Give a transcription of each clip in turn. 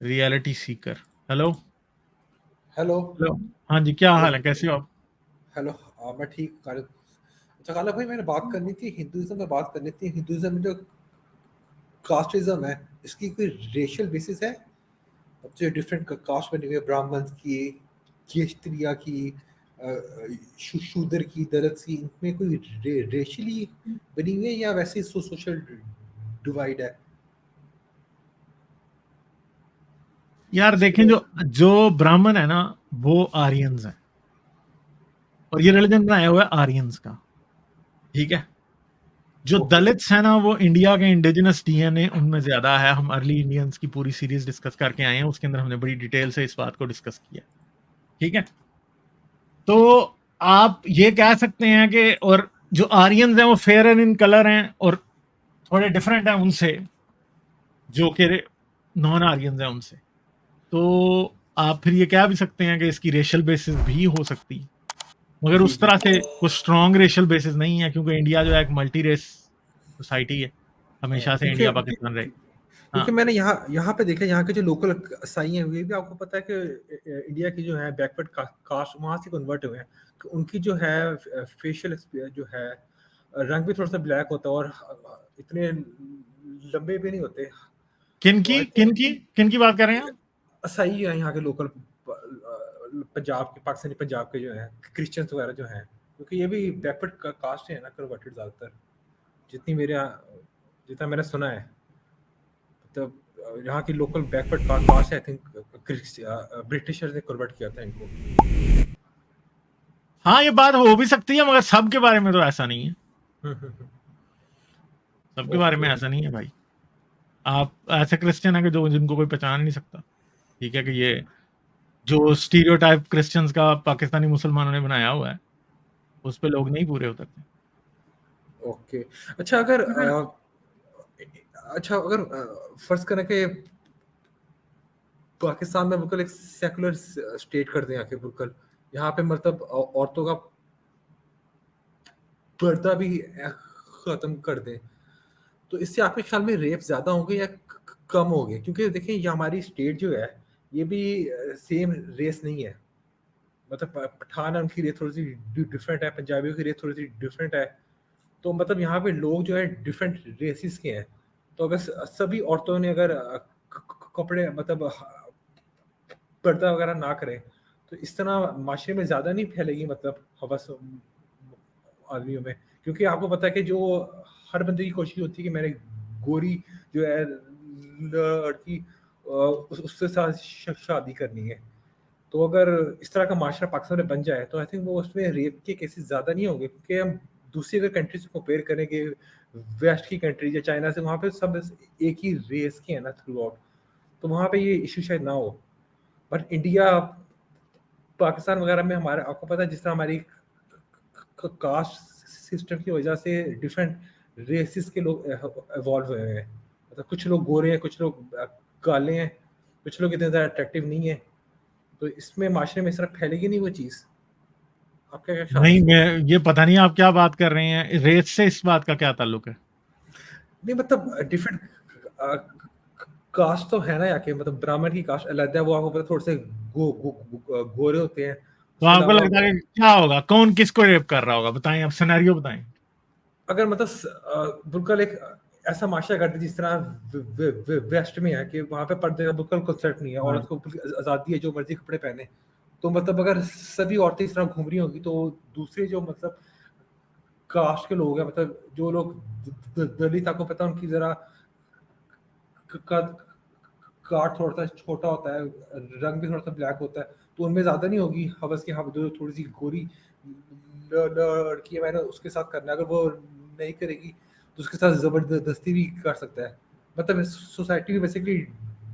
Reality Sikar. Hello. Hello. Hello. हाँ जी, क्या हाल है, कैसे हो आप? हेलो। मैं ठीक गालिब। अच्छा गालिब भाई, मैंने बात करनी थी हिंदुइज्म में, बात करनी थी हिंदुइज्म में जो कास्टिज्म है, इसकी कोई रेशियल बेसिस है? अब जो डिफरेंट कास्ट बनी हुई है, ब्राह्मण्स की, क्षत्रिय की, शूद्र की, दलित की, इनमें कोई रेशियली बनी हुई है या वैसे सोशल डिवाइड है? यार इसके देखें, लिए जो जो ब्राह्मण है ना, वो आर्यंस है, और ये रिलीजन बनाया हुआ है आर्यंस का। ठीक है। जो ओके। दलित्स है ना, वो इंडिया के इंडिजिनस डीएनए उनमें ज्यादा है। हम अर्ली इंडियंस की पूरी सीरीज डिस्कस करके आए हैं, उसके अंदर हमने बड़ी डिटेल से इस बात को डिस्कस किया। ठीक है। तो आप ये कह सकते हैं कि, और जो आर्यंस हैं वो फेयर इन कलर हैं और थोड़े डिफरेंट हैं उनसे, जो कि नॉन आर्यंस हैं उनसे। तो आप फिर ये कह भी सकते हैं कि इसकी रेशियल बेसिस भी हो सकती है, मगर जी उस जी। तरह से कुछ स्ट्रॉन्ग रेशियल बेसिस नहीं है, क्योंकि इंडिया जो है एक मल्टी रेस सोसाइटी है, हमेशा से क्योंकि इंडिया पाकिस्तान रहे। हाँ। क्योंकि मैंने यहाँ यहाँ पे देखा, यहाँ के जो लोकल साई हैं, वे भी आपको पता है कि इंडिया की जो है बैकवर्ड कास्ट वहाँ से कन्वर्ट हुए हैं, तो उनकी जो है फेशियल जो है रंग भी थोड़ा सा ब्लैक होता है, और इतने लंबे भी नहीं होते। किन तो की आई किन थिंक की किन की बात कर रहे हैं आप? साई है यहाँ के लोकल, पंजाब के, पाकिस्तानी पंजाब के जो हैं क्रिश्चियंस वगैरह जो हैं, क्योंकि ये भी बैकवर्ड कास्ट है ना, कन्वर्टेड ज़्यादातर, जितनी जितना मैंने सुना है। तो यहाँ की लोकल बैकवर्ड कास्ट है, आई थिंक ब्रिटिशर्स ने कन्वर्ट किया था इनको। हाँ, ये बात हो भी सकती है, मगर सबके बारे में तो ऐसा नहीं है। सबके बारे में ओके। ऐसा नहीं है भाई। आप ऐसे क्रिश्चियन है कि जो जिनको कोई पहचान नहीं सकता। ठीक है, कि ये जो स्टीरियोटाइप क्रिश्चियंस का पाकिस्तानी मुसलमानों ने बनाया हुआ है, उस पे लोग नहीं पूरे उतरते। ओके। अच्छा अगर अच्छा अगर फर्ज करें कि पाकिस्तान में बिल्कुल एक सेकुलर स्टेट कर दें आके, बिल्कुल यहाँ पे मतलब औरतों का पर्दा भी खत्म कर दें, तो इससे आपके ख्याल में रेप ज्यादा होंगे या कम होंगे? क्योंकि देखिए, ये हमारी स्टेट जो है, ये भी सेम रेस नहीं है। मतलब पठान है, उनकी रेस थोड़ी सी डिफरेंट है, पंजाबियों की रेस थोड़ी सी डिफरेंट है। तो मतलब यहाँ पे लोग जो है डिफरेंट रेसिस के हैं। तो अगर सभी औरतों ने अगर कपड़े मतलब पर्दा वगैरह ना करें, तो इस तरह माशरे में ज़्यादा नहीं फैलेगी मतलब हवस आदमियों में? क्योंकि आपको पता है कि जो हर बंदे की कोशिश होती है कि मैंने गोरी जो है लड़की उससे साथ शादी करनी है। तो अगर इस तरह का माशरा पाकिस्तान में बन जाए, तो आई थिंक वो उसमें रेप के केसेस ज़्यादा नहीं होंगे, क्योंकि हम दूसरी अगर कंट्री से कंपेयर करेंगे, वेस्ट की कंट्री या चाइना से, वहाँ पे सब एक ही रेस के हैं ना थ्रू आउट, तो वहाँ पे ये इशू शायद ना हो। बट इंडिया, पाकिस्तान वगैरह में हमारे, आपको पता है जिस तरह हमारी कास्ट सिस्टम की वजह से डिफरेंट रेसिस के लोग इवॉल्व हुए हैं। मतलब कुछ लोग गोरे हैं, कुछ लोग काले हैं, कुछ लोग इतने ज़्यादा अट्रैक्टिव नहीं है। तो इसमें माशरे में इस तरह फैलेगी नहीं वो चीज़? आपका क्या ख्याल है नहीं, इसमें? मैं ये पता नहीं आप क्या बात कर रहे हैं, रेस से इस बात का क्या ताल्लुक है? नहीं मतलब डिफरेंट कास्ट तो है ना, यहाँ के मतलब ब्राह्मण की कास्ट अलग है, वो आपको पता थोड़े से गोरे होते हैं। तो उसके आपको अलावा लगता है कि क्या होगा, कौन किसको रेप कर रहा होगा? बताएं, आप सिनेरियो बताएं। अगर मतलब बिल्कुल एक ऐसा माशरा कर दे जिस तरह वेस्ट में है, कि वहाँ पे पर्दे का बिल्कुल कंसेप्ट नहीं है, हाँ। औरत को बिल्कुल आज़ादी है जो मर्जी कपड़े पहने। तो मतलब अगर सभी औरतें इस तरह घूम रही होंगी, तो दूसरे जो मतलब कास्ट के लोग हैं, मतलब जो लोग दलित, आपको पता है उनकी जरा कद काट थोड़ा सा छोटा होता है, रंग भी थोड़ा सा ब्लैक होता है, तो उनमें ज्यादा नहीं होगी हवस की, हाँ जो थोड़ी सी गोरी लड़की है, मैंने उसके साथ करना है। अगर वो नहीं करेगी, तो उसके साथ जबरदस्ती भी कर सकता है। मतलब सोसाइटी में बेसिकली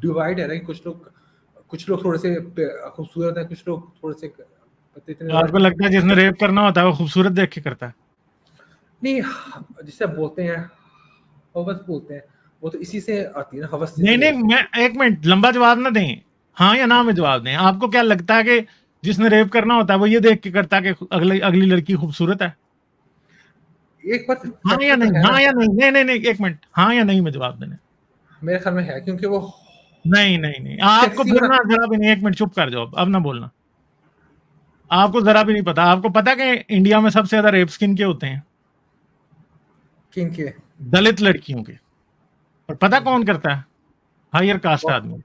डिवाइड है ना, कि कुछ लोग थोड़े से खूबसूरत हैं, कुछ लोग थोड़े से पता इतने तो ज्यादा आपको लगता है जिसने रेप करना होता है वो खूबसूरत देख के करता है? नहीं। जिसे आप बोलते हैं हवस बोलते हैं, वो तो इसी से आती है ना, हवस जिसे नहीं नहीं, बोलते हैं। मैं एक मिनट, लंबा जवाब ना दें, हाँ या ना में जवाब दें। आपको क्या लगता है कि जिसने रेप करना होता है वो ये देख के करता है कि अगली अगली लड़की खूबसूरत है? एक बात हाँ या फैक्टर तो नहीं, है हाँ ना। या नहीं, नहीं नहीं नहीं, एक मिनट, हाँ या नहीं में जवाब देना। मेरे ख्याल में है, क्योंकि वो नहीं नहीं नहीं, आपको सेक्सी फिर वाला। ना जरा भी नहीं, 1 मिनट चुप कर जाओ, अब ना बोलना। आपको जरा भी नहीं पता, आपको पता है कि इंडिया में सबसे ज्यादा रेप किन के होते हैं? किन के? दलित लड़कियों के। और पता कौन करता है? हायर कास्ट वो- आदमी।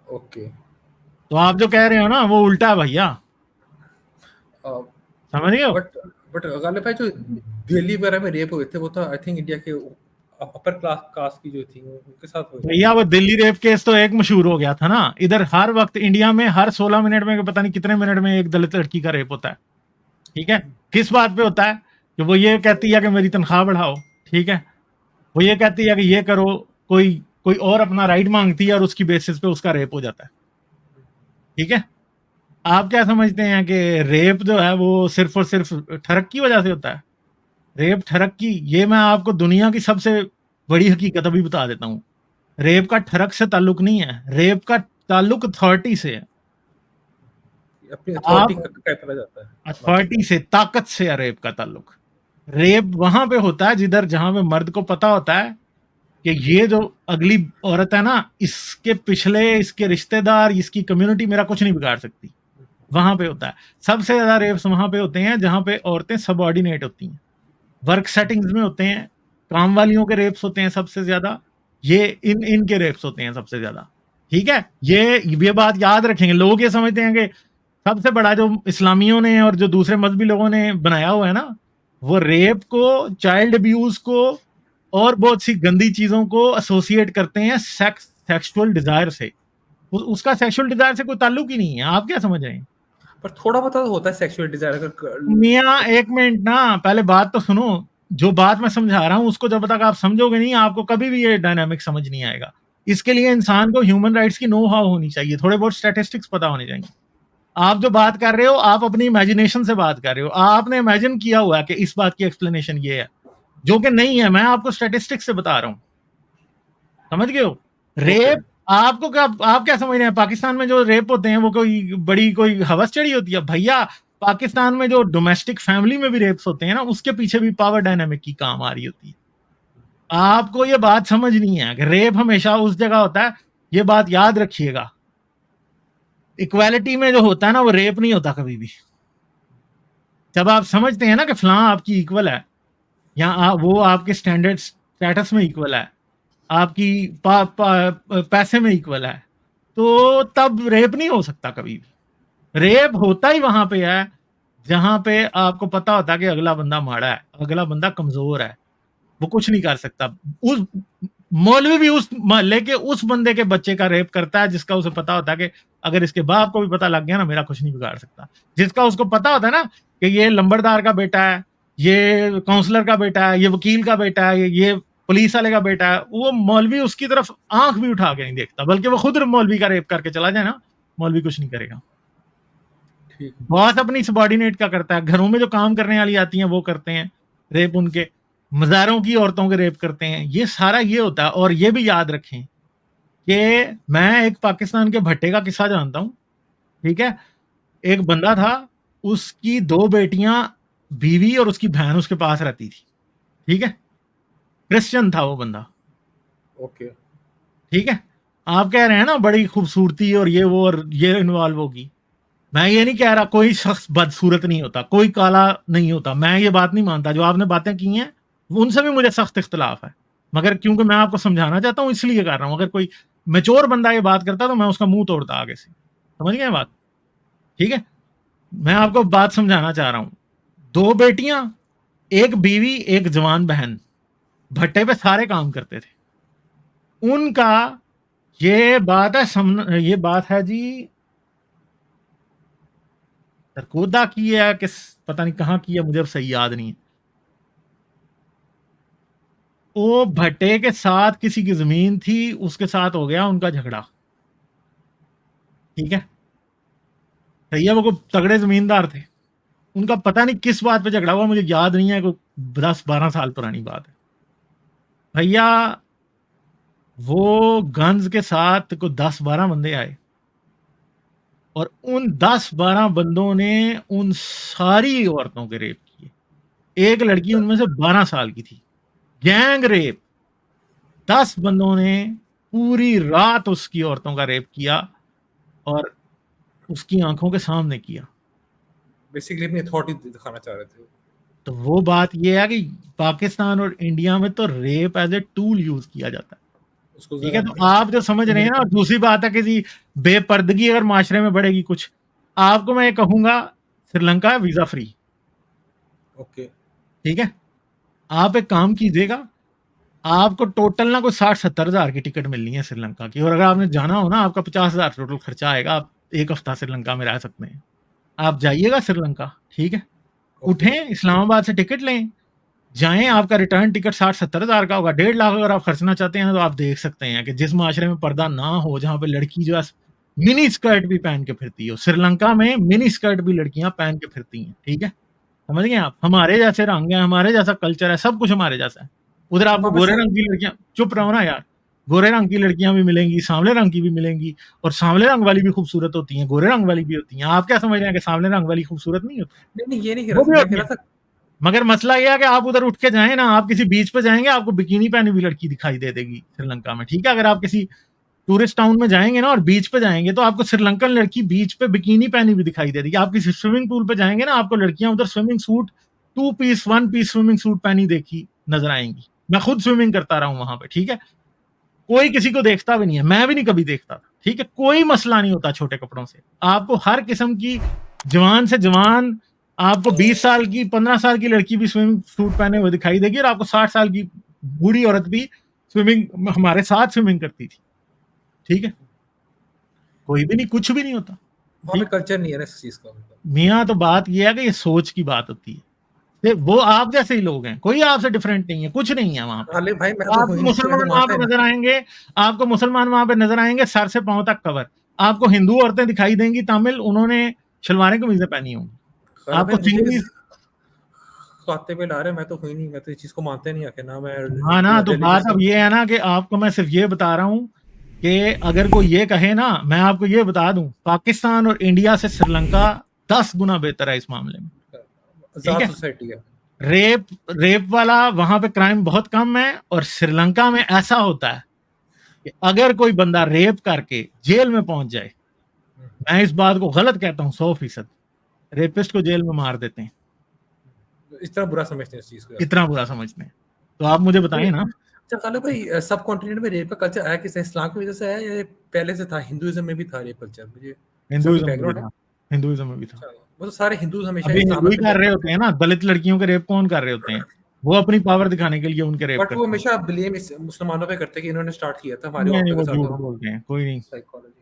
ओके। तो आप जो कह रहे हो ना वो उल्टा है भैया, समझ रहे हो? बट बट गालिब भाई, जो दिल्ली वगैरह में रेप हुए थे, वो तो आई थिंक इंडिया के अपर क्लास कास्ट की जो थी उनके साथ हुए थे। भैया वो दिल्ली रेप केस तो एक मशहूर हो गया था ना, इधर हर वक्त इंडिया में हर 16 मिनट में पता नहीं कितने मिनट में एक दलित लड़की का रेप होता है। ठीक है, किस बात पे होता है? कि वो ये कहती है कि मेरी तनख्वाह बढ़ाओ। ठीक है, वो ये कहती है कि ये करो, कोई कोई और अपना राइट मांगती है और उसकी बेसिस पे उसका रेप हो जाता है। ठीक है, आप क्या समझते हैं कि रेप जो है वो सिर्फ और सिर्फ ठरक की वजह से होता है? रेप ठरक की, ये मैं आपको दुनिया की सबसे बड़ी हकीकत अभी बता देता हूँ। रेप का ठरक से ताल्लुक नहीं है, रेप का ताल्लुक अथॉरिटी से है। अपनी अथॉरिटी आप का पता जाता है बाकी अथॉरिटी का। से, ताकत से है रेप का ताल्लुक। रेप वहां पे होता है जिधर जहां पे मर्द को पता होता है कि ये जो अगली औरत है ना, इसके पिछले इसके रिश्तेदार इसकी कम्युनिटी मेरा कुछ नहीं बिगाड़ सकती। वहां पे होता है सबसे ज्यादा रेप्स, वहां पे होते हैं जहां पे औरतें सबऑर्डिनेट होती हैं, वर्क सेटिंग्स में होते हैं, काम वालियों के रेप्स होते हैं सबसे ज्यादा, ये इन इनके रेप्स होते हैं सबसे ज्यादा। ठीक है, ये बात याद रखेंगे। लोग ये समझते हैं कि सबसे बड़ा जो इस्लामियों ने और जो दूसरे मजहबी लोगों ने बनाया हुआ है ना, वो रेप को, चाइल्ड अब्यूज को और बहुत सी गंदी चीजों को एसोसिएट करते हैं सेक्सुअल डिजायर से। उसका सेक्सुअल डिजायर से कोई ताल्लुक ही नहीं है। आप क्या समझ रहे हैं? पर थोड़ा बहुत तो होता है सेक्सुअल डिजायर मियाँ अगर। एक मिनट ना, पहले बात तो सुनो। जो बात मैं समझा रहा हूं उसको जब तक आप समझोगे नहीं, आपको कभी भी ये डायनामिक समझ नहीं आएगा। इसके लिए इंसान को ह्यूमन राइट्स की नो हाउ होनी चाहिए, थोड़े बहुत स्टैटिस्टिक्स पता होने चाहिए। आप जो बात कर रहे हो, आप अपनी इमेजिनेशन से बात कर रहे हो, आपने इमेजिन किया हुआ है कि इस बात की एक्सप्लेनेशन ये है, जो कि नहीं है। मैं आपको स्टैटिस्टिक्स से बता रहा हूं, समझ गए हो? ओके। रेप, आपको क्या, आप क्या समझ रहे हैं पाकिस्तान में जो रेप होते हैं वो कोई बड़ी कोई हवस चढ़ी होती है? भैया पाकिस्तान में जो डोमेस्टिक फैमिली में भी रेप्स होते हैं ना, उसके पीछे भी पावर डायनामिक की काम आ रही होती है। आपको ये बात समझ नहीं है कि रेप हमेशा उस जगह होता है, ये बात याद रखिएगा। इक्वालिटी में जो होता है ना, वो रेप नहीं होता कभी भी। जब आप समझते हैं ना कि फलां आपकी इक्वल है, या वो आपके स्टैंडर्ड स्टेटस में इक्वल है, आपकी पैसे में इक्वल है, तो तब रेप नहीं हो सकता कभी भी। रेप होता ही वहां पे है जहां पे आपको पता होता है कि अगला बंदा माड़ा है, अगला बंदा कमजोर है, वो कुछ नहीं कर सकता। उस मौलवी भी उस मोहल्ले के उस बंदे के बच्चे का रेप करता है जिसका उसे पता होता है कि अगर इसके बाप को भी पता लग गया ना, मेरा कुछ नहीं बिगाड़ सकता। जिसका उसको पता होता है ना कि ये लंबरदार का बेटा है, ये काउंसलर का बेटा है, ये वकील का बेटा है, ये पुलिस वाले का बेटा है, वो मौलवी उसकी तरफ आंख भी उठा के नहीं देखता, बल्कि वो खुद मौलवी का रेप करके चला जाए ना, मौलवी कुछ नहीं करेगा। ठीक। बॉस अपनी सबॉर्डिनेट का करता है, घरों में जो काम करने वाली आती हैं वो करते हैं रेप, उनके मज़ारों की औरतों के रेप करते हैं। ये सारा ये होता है। और ये भी याद रखें कि मैं एक पाकिस्तान के भट्टे का किस्सा जानता हूँ। ठीक है, एक बंदा था, उसकी 2 बेटियां, बीवी और उसकी बहन उसके पास रहती थी। ठीक है, क्रिश्चियन था वो बंदा। ओके। ठीक है, आप कह रहे हैं ना बड़ी खूबसूरती और ये वो और ये इन्वॉल्व होगी। मैं ये नहीं कह रहा कोई शख्स बदसूरत नहीं होता, कोई काला नहीं होता, मैं ये बात नहीं मानता। जो आपने बातें की हैं उनसे भी मुझे सख्त इख्तलाफ है, मगर क्योंकि मैं आपको समझाना चाहता हूँ इसलिए कर रहा हूँ। अगर कोई मेच्योर बंदा ये बात करता तो मैं उसका मुंह तोड़ता आगे से। समझ गए बात? ठीक है, मैं आपको बात समझाना चाह रहा हूँ। 2 बेटियां, एक बीवी, एक जवान बहन, भट्टे पे सारे काम करते थे उनका। ये बात है ये बात है जी, सरकोदा की है किस, पता नहीं कहाँ की है, मुझे अब सही याद नहीं है। वो भट्टे के साथ किसी की जमीन थी, उसके साथ हो गया उनका झगड़ा। ठीक है, सही है, वो कोई तगड़े जमींदार थे, उनका पता नहीं किस बात पे झगड़ा हुआ, मुझे याद नहीं है, कोई 10-12 साल पुरानी बात है। भैया वो गन्स के साथ कोई 10-12 बंदे आए और उन 10-12 बंदों ने उन सारी औरतों के रेप किए। एक लड़की उनमें से 12 साल की थी। गैंग रेप, 10 बंदों ने पूरी रात उसकी औरतों का रेप किया और उसकी आंखों के सामने किया। बेसिकली अपनी अथॉरिटी दिखाना चाह रहे थे। तो वो बात ये है कि पाकिस्तान और इंडिया में तो rape as a tool use किया जाता है, उसको ठीक जरा है। तो आप जो समझ रहे हैं ना, और दूसरी बात है कि जी बेपर्दगी अगर माशरे में बढ़ेगी कुछ, आपको मैं ये कहूंगा श्रीलंका वीजा फ्री, ओके ठीक है। आप एक काम कीजिएगा, आपको टोटल ना कोई 60-70 हजार की टिकट मिलनी है श्रीलंका की, और अगर आपने जाना हो ना, आपका 50,000 टोटल खर्चा आएगा, आप एक हफ्ता श्रीलंका में रह सकते हैं। आप जाइएगा श्रीलंका, ठीक है, उठें, इस्लामाबाद से टिकट लें, जाएं, आपका रिटर्न टिकट 60-70 हजार का होगा। 1.5 लाख अगर आप खर्चना चाहते हैं तो आप देख सकते हैं कि जिस माशरे में पर्दा ना हो, जहां पे लड़की जो है मिनी स्कर्ट भी पहन के फिरती हो, श्रीलंका में मिनी स्कर्ट भी लड़कियां पहन के फिरती हैं, ठीक है। समझ गए आप, हमारे जैसे रंग है, हमारे जैसा कल्चर है, सब कुछ हमारे जैसा है। उधर आपको गोरे रंग की लड़कियां, चुप रहो ना यार, गोरे रंग की लड़कियां भी मिलेंगी, सांवले रंग की भी मिलेंगी, और सांवले रंग वाली भी खूबसूरत होती हैं, गोरे रंग वाली भी होती हैं। आप क्या समझ रहे हैं कि सांवले रंग वाली खूबसूरत नहीं होती? नहीं ये नहीं वो भी मैं होती कह है। रहा था। मगर मसला ये है कि आप उधर उठ के जाएं ना, आप किसी बीच पे जाएंगे, आपको बिकिनी पहनी हुई लड़की दिखाई दे देगी श्रीलंका में, ठीक है। अगर आप किसी टूरिस्ट टाउन में जाएंगे ना और बीच पे जाएंगे, तो आपको श्रीलंकन लड़की बीच पे बिकिनी पहनी हुई दिखाई दे देगी। आप किसी स्विमिंग पूल पे जाएंगे ना, आपको लड़कियां उधर swimming suit, 2 piece 1 piece swimming suit पहनी देखी नजर आएंगी। मैं खुद स्विमिंग करता रहा हूं वहां पे, ठीक है। कोई किसी को देखता भी नहीं है, मैं भी नहीं कभी देखता था, ठीक है। कोई मसला नहीं होता छोटे कपड़ों से। आपको हर किस्म की जवान से जवान, आपको 20 साल की 15 साल की लड़की भी स्विमिंग सूट पहने हुए दिखाई देगी, और आपको 60 साल की बूढ़ी औरत भी स्विमिंग हमारे साथ स्विमिंग करती थी, ठीक है। कोई भी नहीं, कुछ भी नहीं होता। वहाँ पे कल्चर नहीं है ना इस चीज का। मियाँ तो बात यह है कि ये सोच की बात होती है। वो आप जैसे ही लोग हैं, कोई आपसे डिफरेंट नहीं है, कुछ नहीं है वहां पे। अरे भाई मैं तो आपको मुसलमान वहां पे नजर आएंगे, आपको मुसलमान वहां पे नजर आएंगे सर से पांव तक कवर। आपको हिंदू औरतें दिखाई देंगी तमिल, उन्होंने शलवारें कमीजें पहनी होंगी। आपको सिंगली खाते पे ला रहे, मैं तो हुई नहीं, मैं तो इस चीज को मानते नहीं आके ना। मैं हाँ ना, तो बात अब ये है ना कि आपको मैं सिर्फ ये बता रहा हूँ कि अगर कोई ये कहे ना, मैं आपको ये बता दूं, पाकिस्तान और इंडिया से श्रीलंका 10 गुना बेहतर है इस मामले में, ठीक है। सोसाइटी है। रेप वाला वहां पे क्राइम बहुत कम है, और श्रीलंका में ऐसा होता है कि अगर कोई बंदा रेप करके जेल में पहुंच जाए, मैं इस बात को गलत कहता हूं, 100%, रेपिस्ट को जेल में मार देते हैं। इस तरह बुरा समझते हैं इस चीज को, इतना बुरा समझते हैं। तो आप मुझे बताएं ना। अच्छा काले भाई, सब कॉन्टिनेंट में रेप का कल्चर आया किस, इस्लाम की वजह से आया या पहले से था? हिंदुइज्म में भी था रेप कल्चर? मुझे हिंदुइज्म में भी था, हिंदुइज्म में भी था। वो तो सारे हिंदू हमेशा अभी हिंदू ही कर रहे होते हैं ना, दलित लड़कियों के रेप कौन कर रहे होते हैं? वो अपनी पावर दिखाने के लिए उनके रेप बट करते वो हैं। हमेशा ब्लेम मुसलमानों पे करते कि इन्होंने स्टार्ट किया था हमारे नहीं, औरतों वो के झूठ साथ बोलते हैं, कोई नहीं। साइकोलॉजी।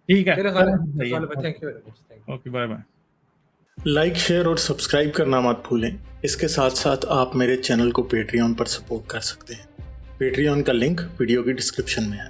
ठीक है, thank you very much. Okay, bye bye. Like, share और सब्सक्राइब करना मत भूलें। इसके साथ साथ आप मेरे चैनल को पेट्रियन पर सपोर्ट कर सकते हैं। पेट्रियन का लिंक वीडियो की डिस्क्रिप्शन में है।